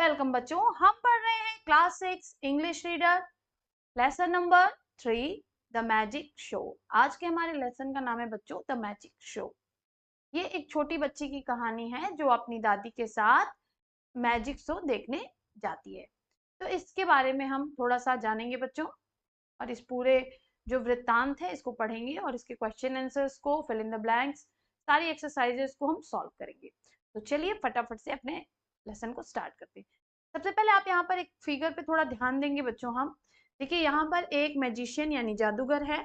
Welcome बच्चों, हम पढ़ रहे हैं class 6 English reader lesson number 3 the magic show. आज के हमारे लेसन का नाम है बच्चों द मैजिक शो। ये एक छोटी बच्ची की कहानी है जो अपनी दादी के साथ मैजिक शो देखने जाती है। तो इसके बारे में हम थोड़ा सा जानेंगे बच्चों, और इस पूरे जो वृत्तांत है इसको पढ़ेंगे और इसके क्वेश्चन आंसर्स को, फिल इन द ब्लैंक्स, सारी एक्सरसाइजेस को हम सॉल्व करेंगे। तो चलिए फटाफट से अपने लेसन को स्टार्ट करते हैं। सबसे पहले आप यहाँ पर एक फिगर पे थोड़ा ध्यान देंगे बच्चों। हम देखिए यहाँ पर एक मैजिशियन यानी जादूगर है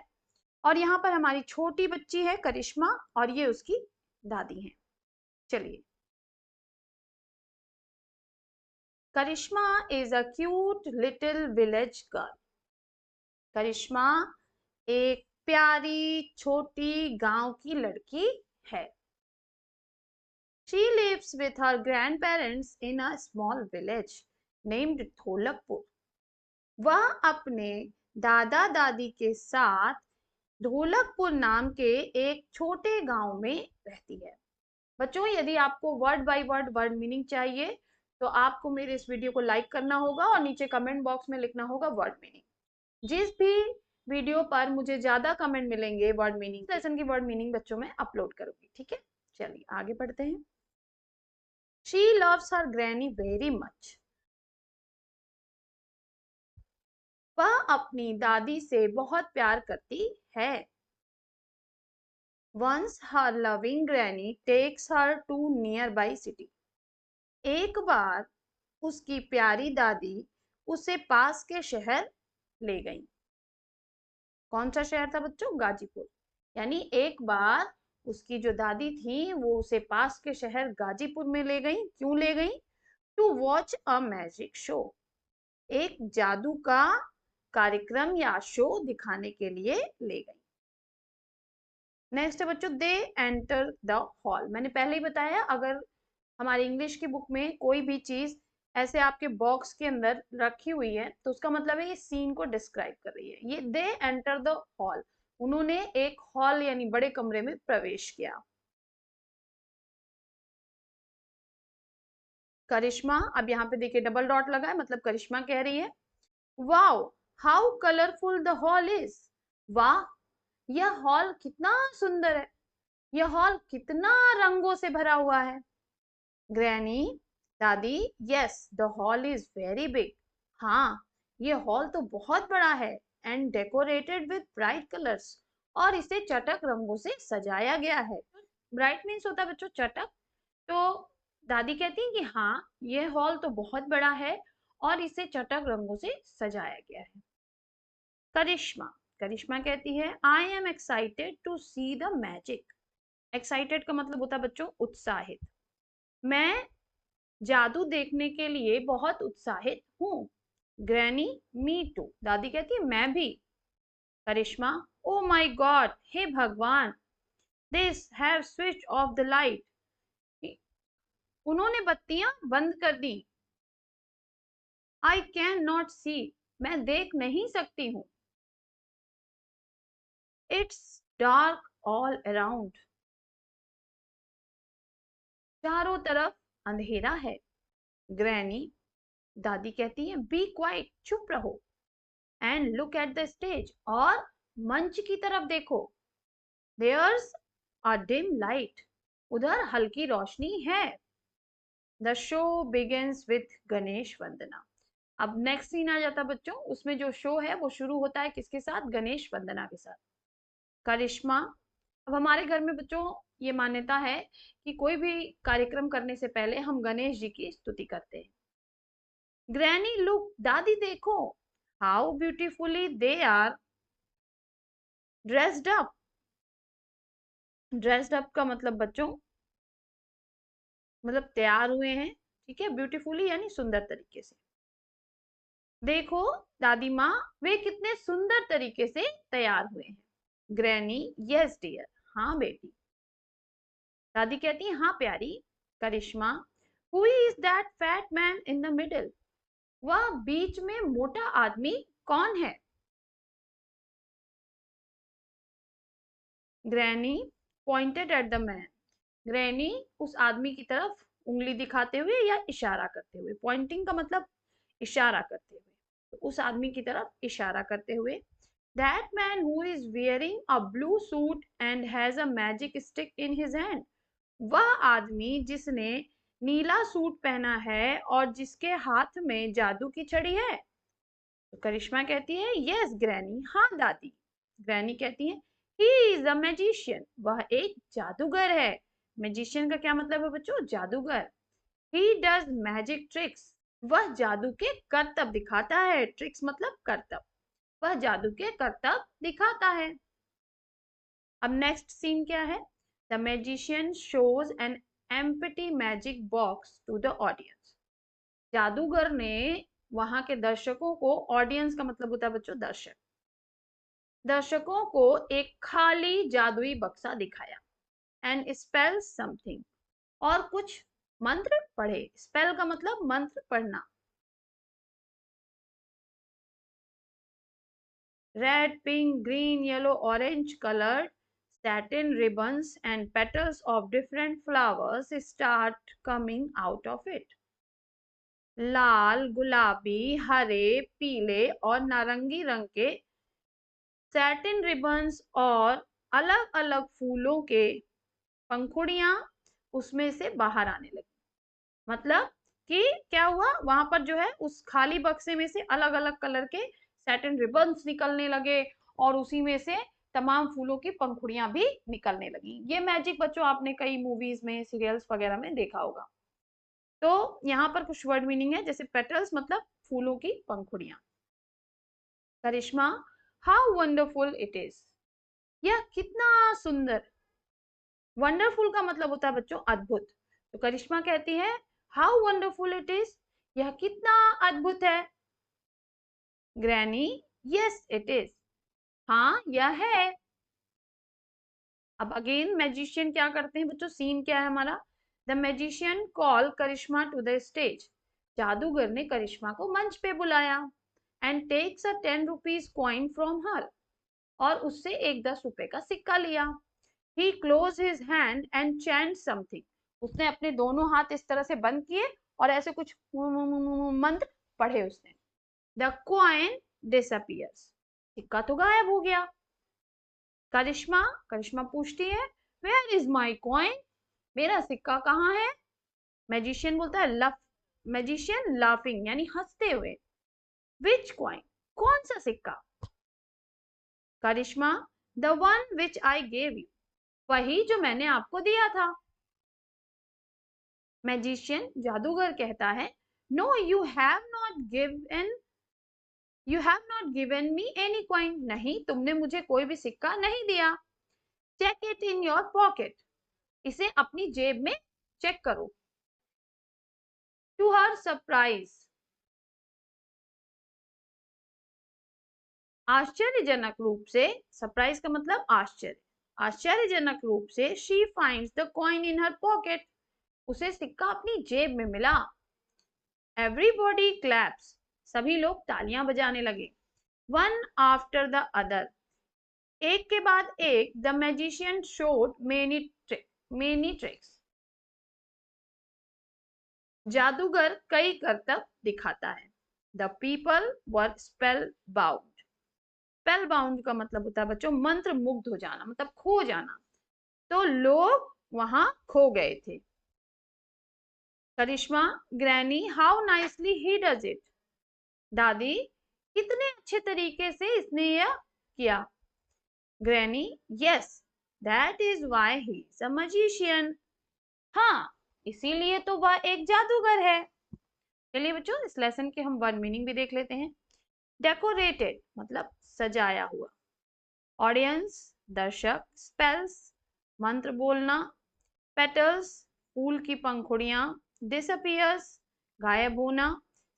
और यहाँ पर हमारी छोटी बच्ची है करिश्मा और ये उसकी दादी है। चलिए, Karishma is a cute little village girl. Karishma एक प्यारी छोटी गांव की लड़की है। She lives with her grandparents in a small village named Dholakpur. वह अपने दादा दादी के साथ ढोलकपुर नाम के एक छोटे गांव में रहती है। बच्चों, यदि आपको वर्ड बाय वर्ड मीनिंग चाहिए तो आपको मेरे इस वीडियो को लाइक करना होगा और नीचे कमेंट बॉक्स में लिखना होगा वर्ड मीनिंग। जिस भी वीडियो पर मुझे ज्यादा कमेंट मिलेंगे वर्ड मीनिंग, लेसन की वर्ड मीनिंग बच्चों में अपलोड करूंगी। ठीक है, चलिए आगे बढ़ते हैं। She loves her granny very much. वह अपनी दादी से बहुत प्यार करती है। Once her loving granny takes her to nearby city. एक बार उसकी प्यारी दादी उसे पास के शहर ले गई। कौन सा शहर था बच्चों? गाजीपुर। यानी एक बार उसकी जो दादी थी वो उसे पास के शहर गाजीपुर में ले गई। क्यों ले गई? To watch a magic show. एक जादू का कार्यक्रम या शो दिखाने के लिए ले गई। नेक्स्ट है बच्चों, दे एंटर द हॉल। मैंने पहले ही बताया, अगर हमारी इंग्लिश की बुक में कोई भी चीज ऐसे आपके बॉक्स के अंदर रखी हुई है तो उसका मतलब है ये सीन को डिस्क्राइब कर रही है। ये दे एंटर द हॉल, उन्होंने एक हॉल यानी बड़े कमरे में प्रवेश किया। करिश्मा, अब यहाँ पे देखिए डबल डॉट लगा है, मतलब करिश्मा कह रही है, wow how colourful the hall is. वाह, यह हॉल कितना सुंदर है, यह हॉल कितना रंगों से भरा हुआ है। ग्रैनी, दादी, yes the hall is very big. हाँ, ये हॉल तो बहुत बड़ा है। And decorated with bright colours, और इसे चटक रंगों से सजाया गया है। ब्राइट मीन्स होता है बच्चों चटक। तो दादी कहती है कि हाँ, ये हॉल तो बहुत बड़ा है और इसे चटक रंगों से सजाया गया है। करिश्मा, करिश्मा कहती है, I am excited to see the magic. Excited का मतलब होता है बच्चों उत्साहित। मैं जादू देखने के लिए बहुत उत्साहित हूँ। Granny, me too. दादी कहती है मैं भी। करिश्मा, ओ माई गॉड, हे भगवान, this have switch off the light. उन्होंने बत्तियां बंद कर दी। आई कैन नॉट सी, मैं देख नहीं सकती हूँ। इट्स डार्क ऑल अराउंड, चारों तरफ अंधेरा है। ग्रैनी, दादी कहती है, बी क्वाइट, चुप रहो। And look at the stage, और मंच की तरफ देखो। देयर्स अ डिम लाइट, उधर हल्की रोशनी है। The show begins with Ganesh Vandana. अब नेक्स्ट सीन आ जाता बच्चों, उसमें जो शो है वो शुरू होता है किसके साथ? गणेश वंदना के साथ। करिश्मा, अब हमारे घर में बच्चों ये मान्यता है कि कोई भी कार्यक्रम करने से पहले हम गणेश जी की स्तुति करते हैं। ग्रैनी लुक, दादी देखो, how beautifully they are dressed up. Dressed up का मतलब बच्चों मतलब तैयार हुए हैं। ठीक है, ब्यूटीफुली यानी सुंदर तरीके से। देखो दादी माँ, वे कितने सुंदर तरीके से तैयार हुए हैं। ग्रैनी, यस डियर, हाँ बेटी। दादी कहती है हाँ प्यारी। Karishma, who is that fat man in the middle. वह बीच में मोटा आदमी कौन है? Granny pointed at the man. Granny उस आदमी की तरफ उंगली दिखाते हुए या इशारा करते हुए। पॉइंटिंग का मतलब इशारा करते हुए, तो उस आदमी की तरफ इशारा करते हुए। That man who is wearing a blue suit and has a magic stick in his hand. वह आदमी जिसने नीला सूट पहना है और जिसके हाथ में जादू की छड़ी है। तो करिश्मा कहती है यस ग्रैनी, हाँ दादी। ग्रैनी कहती है ही इज अ मैजिशियन, वह एक जादूगर है। मैजिशियन का क्या मतलब है बच्चों? जादूगर। ही डज मैजिक ट्रिक्स, वह जादू के करतब दिखाता है। ट्रिक्स मतलब करतब, वह जादू के करतब दिखाता है। अब नेक्स्ट सीन क्या है? The magician shows an empty magic box to the audience. जादूगर ने वहां के दर्शकों को, ऑडियंस का मतलब होता है बच्चों दर्शक, दर्शकों को एक खाली जादुई बक्सा दिखाया। एंड स्पेल समथिंग, और कुछ मंत्र पढ़े। स्पेल का मतलब मंत्र पढ़ना। Red, pink, green, yellow, orange colored satin ribbons and petals of different flowers start coming out of it. लाल, गुलाबी, हरे, पीले और नारंगी रंग के सैटिन रिबन्स और अलग अलग फूलों के पंखुड़ियां उसमें से बाहर आने लगी। मतलब कि क्या हुआ, वहां पर जो है उस खाली बक्से में से अलग अलग कलर के सैटिन रिबन्स निकलने लगे और उसी में से तमाम फूलों की पंखुड़ियां भी निकलने लगी। ये मैजिक बच्चों आपने कई मूवीज में, सीरियल्स वगैरह में देखा होगा। तो यहाँ पर कुछ वर्ड मीनिंग है, जैसे पेटल्स मतलब फूलों की पंखुड़ियां। करिश्मा, हाउ वंडरफुल इट इज, यह कितना सुंदर। वंडरफुल का मतलब होता है बच्चों अद्भुत। तो करिश्मा कहती है हाउ वंडरफुल इट इज, यह कितना अद्भुत है। ग्रैनी, यस इट इज, हाँ यह है। अब अगेन मैजिशियन क्या करते हैं बच्चों? सीन क्या है हमारा? The magician call Karishma to the stage, जादूगर ने करिश्मा को मंच पे बुलाया। And takes a 10 rupees coin from her, और उससे एक 10 रुपए का सिक्का लिया। He close his hand and chant something, उसने अपने दोनों हाथ इस तरह से बंद किए और ऐसे कुछ मंत्र पढ़े उसने। द कॉइन डिसअपियर्स, सिक्का तो गायब हो गया। करिश्मा, करिश्मा पूछती है वेयर इज माई कॉइन, मेरा सिक्का कहाँ है? मैजिशियन बोलता है लफ, मैजिशियन लाफिंग यानी हंसते हुए, विच कॉइन, कौन सा सिक्का? Karishma, the one which I gave you, वही जो मैंने आपको दिया था। मैजिशियन जादूगर कहता है no you have not given, you have not given me any coin, नहीं तुमने मुझे कोई भी सिक्का नहीं दिया। Check it in your pocket, इसे अपनी जेब में चेक करो। टू हर सरप्राइज, आश्चर्यजनक रूप से, सरप्राइज का मतलब आश्चर्य, आश्चर्यजनक रूप से she finds the coin in her pocket, उसे सिक्का अपनी जेब में मिला। एवरीबॉडी क्लैप्स, सभी लोग तालियां बजाने लगे। वन आफ्टर द अदर, एक के बाद एक। The magician showed many tricks, जादूगर कई करतब दिखाता है। The people were spell bound, spell bound का मतलब होता है बच्चों मंत्र मुग्ध हो जाना, मतलब खो जाना। तो लोग वहां खो गए थे। Karishma, granny how nicely he does it, दादी कितने अच्छे तरीके से इसने यह किया। Granny, yes that is why he is a magician, हाँ इसीलिए तो वह एक जादूगर है। चलिए बच्चों इस लेसन के हम वर्ड मीनिंग भी देख लेते हैं। डेकोरेटेड मतलब सजाया हुआ, ऑडियंस दर्शक, स्पेल्स मंत्र बोलना, पेटल्स फूल की पंखुड़ियां, डिसअपियर्स गायब होना,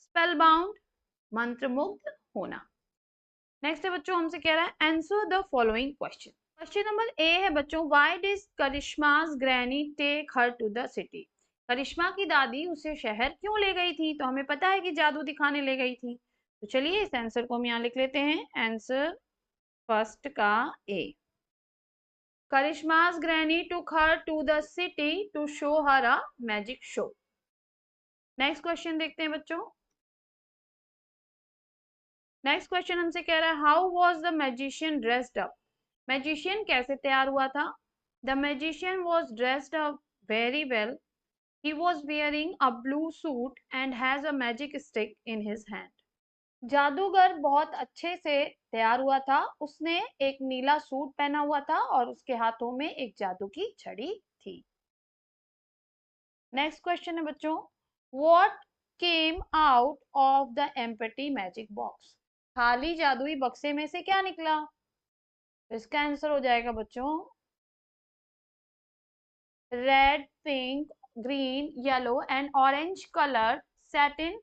स्पेल बाउंड मंत्र मुग्ध होना। नेक्स्ट है बच्चों हमसे कह रहा है answer the following question. Question number A है बच्चों why did Karishma's granny take her to the city, Karishma की दादी उसे शहर क्यों ले गई थी? तो हमें पता है कि जादू दिखाने ले गई थी। तो चलिए इस आंसर को हम यहाँ लिख लेते हैं। आंसर फर्स्ट का ए, Karishma's granny took her to the city to show her a magic show. Next question देखते हैं बच्चों. नेक्स्ट क्वेश्चन हमसे कह रहा है how was the magician dressed up. Magician कैसे तैयार हुआ था. The magician was dressed up very well. He was wearing a blue suit and has a magic stick in his hand. जादूगर बहुत अच्छे से तैयार हुआ था. उसने एक नीला सूट पहना हुआ था और उसके हाथों में एक जादू की छड़ी थी. नेक्स्ट क्वेश्चन है बच्चों. What came out of the empty magic box? खाली जादुई बक्से में से क्या निकला. इसका आंसर हो जाएगा बच्चों red, pink, green, yellow and orange colored satin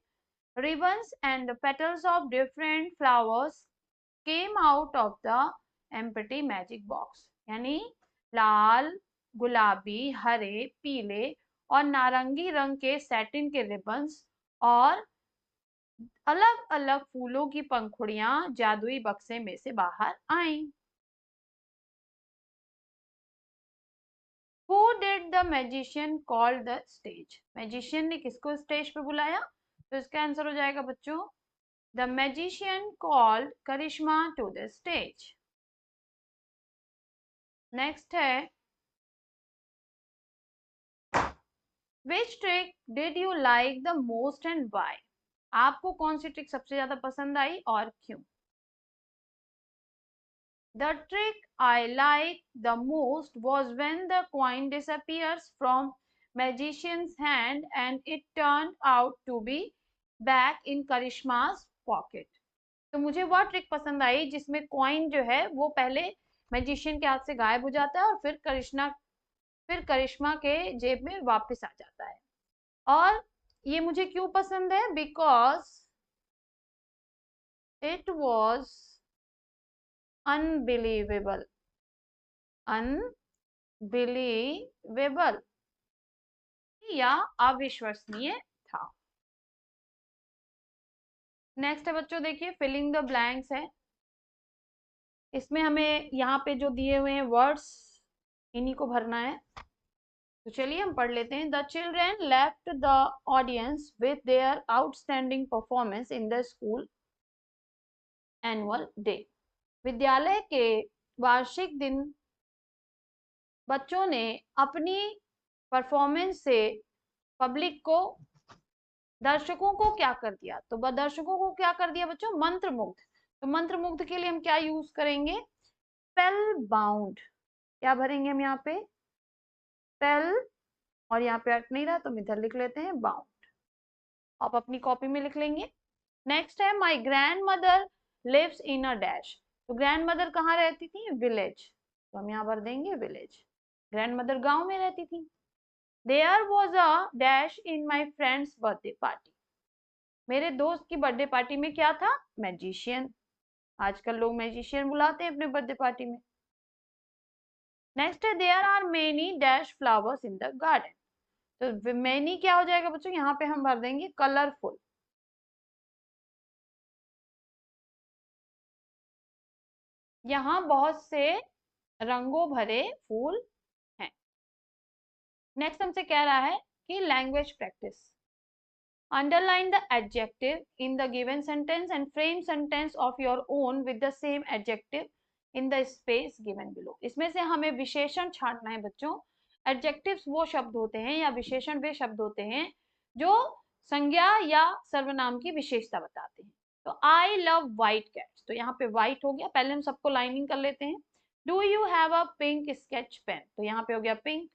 ribbons and the petals of different flowers came out of the empty magic box. यानी लाल, गुलाबी, हरे, पीले और नारंगी रंग के सैटिन के रिबन्स और अलग अलग फूलों की पंखुड़ियां जादुई बक्से में से बाहर आईं. Who did the magician call the stage? Magician ने किसको स्टेज पे बुलाया. तो इसका आंसर हो जाएगा बच्चों The magician called Karishma to the stage. Next है Which trick did you like the most and why? आपको कौन सी ट्रिक सबसे ज्यादा पसंद आई और क्यों. The trick I liked the most was when the coin disappears from magician's hand and it turned out to be back in Karishma's pocket. तो मुझे वह ट्रिक पसंद आई जिसमें कॉइन जो है वो पहले मैजिशियन के हाथ से गायब हो जाता है और फिर करिश्मा के जेब में वापस आ जाता है. और ये मुझे क्यों पसंद है. Because it was unbelievable. Unbelievable या अविश्वसनीय था. नेक्स्ट है बच्चों देखिए फिलिंग द ब्लैंक्स है. इसमें हमें यहाँ पे जो दिए हुए हैं वर्ड्स इन्हीं को भरना है. तो चलिए हम पढ़ लेते हैं. The children left the audience with their outstanding performance in the school annual day. विद्यालय के वार्षिक दिन बच्चों ने अपनी परफॉर्मेंस से पब्लिक को दर्शकों को क्या कर दिया. तो दर्शकों को क्या कर दिया बच्चों मंत्रमुग्ध. तो मंत्रमुग्ध के लिए हम क्या यूज करेंगे स्पेल बाउंड. क्या भरेंगे हम यहाँ पे स्पेल और यहाँ पे अट नहीं रहा तो हम इधर लिख लेते हैं बाउंड. आप अपनी कॉपी में लिख लेंगे. नेक्स्ट है my grandmother lives in a dash. तो ग्रैंड मदर कहाँ रहती थी विलेज. तो हम यहाँ भर देंगे विलेज. ग्रैंड मदर गांव में रहती थी. There was a dash in my friends birthday party. मेरे दोस्त की बर्थडे पार्टी में क्या था मैजिशियन. आजकल लोग मैजिशियन बुलाते हैं अपने बर्थडे पार्टी में. नेक्स्ट है there are many dash flowers in the garden. तो मेनी क्या हो जाएगा बच्चों यहाँ पे हम भर देंगे कलरफुल. यहाँ बहुत से रंगों भरे फूल हैं. नेक्स्ट हमसे कह रहा है कि language practice. Underline the adjective in the given sentence and frame sentence of your own with the same adjective in the space given below. इसमें से हमें विशेषण छांटना है बच्चों. Adjectives वो शब्द होते हैं या विशेषण वे शब्द होते हैं जो संज्ञा या सर्वनाम की विशेषता बताते हैं. तो I love white cats. तो यहाँ पे white हो गया. पहले हम सबको लाइनिंग कर लेते हैं. Do you have a pink sketch pen? तो यहाँ पे हो गया pink.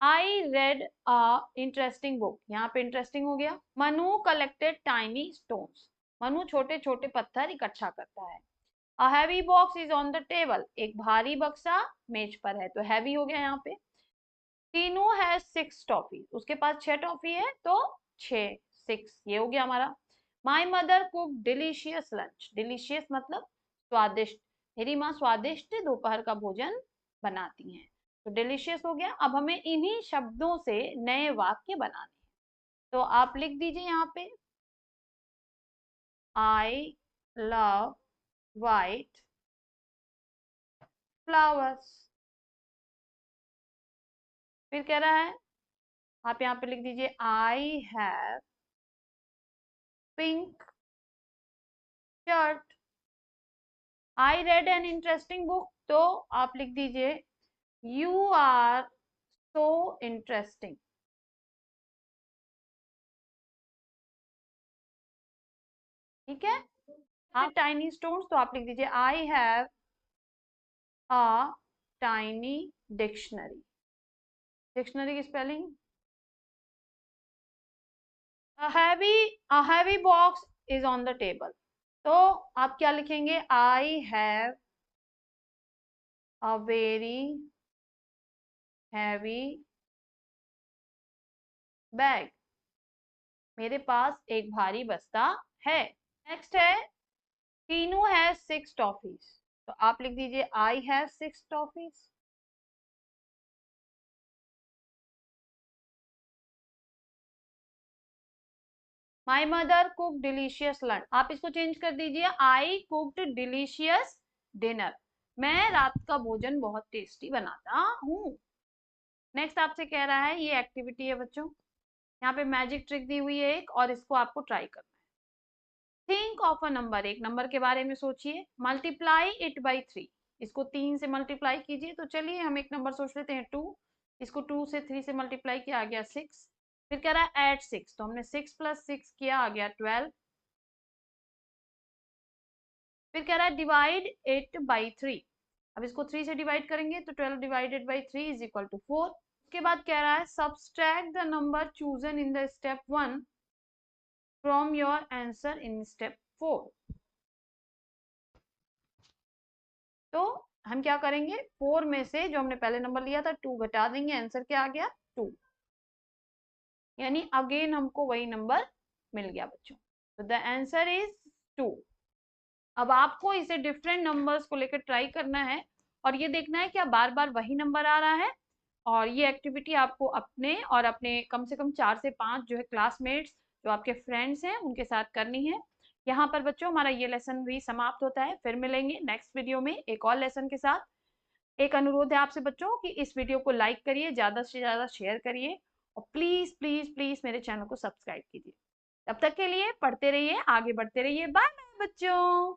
I read a interesting book. यहाँ पे interesting हो गया. Manu collected tiny stones. Manu छोटे छोटे पत्थर इकट्ठा करता है. A heavy box is on the table. एक भारी बक्सा मेज पर है. तो heavy हो गया यहाँ पे. Tinu has 6 toffee. उसके पास 6 टॉफी है तो 6 ये हो गया हमारा. My mother cooked delicious lunch. Delicious मतलब स्वादिष्ट. मेरी माँ स्वादिष्ट दोपहर का भोजन बनाती हैं. तो डिलीशियस हो गया. अब हमें इन्हीं शब्दों से नए वाक्य बनाने हैं. तो आप लिख दीजिए यहाँ पे I love white flowers. फिर कह रहा है, आप यहाँ पे लिख दीजिए I have pink shirt. I read an interesting book, तो आप लिख दीजिए यू आर सो इंटरेस्टिंग। ठीक है। आप टाइनी स्टोन्स, तो आप लिख दीजिए I have a tiny dictionary. Dictionary की spelling, a heavy box is on the table। तो आप क्या लिखेंगे, I have a very heavy bag. मेरे पास एक भारी बस्ता है। नेक्स्ट है, टीनू हैज 6 टॉफीज। तो आप लिख दीजिए I have 6 toffees. My mother cook delicious lunch. आप इसको चेंज कर दीजिए, आई कुक्ड डिलीशियस डिनर। मैं रात का भोजन बहुत टेस्टी बनाता हूँ। नेक्स्ट आपसे कह रहा है, ये एक्टिविटी है बच्चों, यहाँ पे मैजिक ट्रिक दी हुई है एक, और इसको आपको ट्राई करना है। थिंक ऑफ अ नंबर, एक नंबर के बारे में सोचिए, मल्टीप्लाई इट बाई 3। इसको 3 से मल्टीप्लाई कीजिए। तो चलिए हम एक नंबर सोच लेते हैं 2। इसको 2 से 3 से मल्टीप्लाई किया, आ गया 6। फिर कह रहा है एड 6, तो हमने 6 प्लस 6 किया, आ गया 12। फिर कह रहा है डिवाइड इट बाई 3। अब इसको 3 से डिवाइड करेंगे, तो 12 divided by 3 is equal to 4। उसके बाद कह रहा है subtract the number chosen in the step 1 from your answer in step 4। तो हम क्या करेंगे, 4 में से जो हमने पहले नंबर लिया था 2 घटा देंगे, आंसर क्या आ गया 2। यानी अगेन हमको वही नंबर मिल गया बच्चों। तो द आंसर इज 2। अब आपको इसे डिफरेंट नंबर्स को लेकर ट्राई करना है, और ये देखना है क्या बार बार वही नंबर आ रहा है। और ये एक्टिविटी आपको अपने और अपने कम से कम 4 से 5 जो है क्लासमेट्स, जो आपके फ्रेंड्स हैं, उनके साथ करनी है। यहाँ पर बच्चों हमारा ये लेसन भी समाप्त होता है। फिर मिलेंगे नेक्स्ट वीडियो में एक और लेसन के साथ। एक अनुरोध है आपसे बच्चों कि इस वीडियो को लाइक करिए, ज़्यादा से ज़्यादा शेयर करिए, और प्लीज़ प्लीज़ प्लीज़ मेरे चैनल को सब्सक्राइब कीजिए। तब तक के लिए पढ़ते रहिए, आगे बढ़ते रहिए। बाय बाय बच्चों।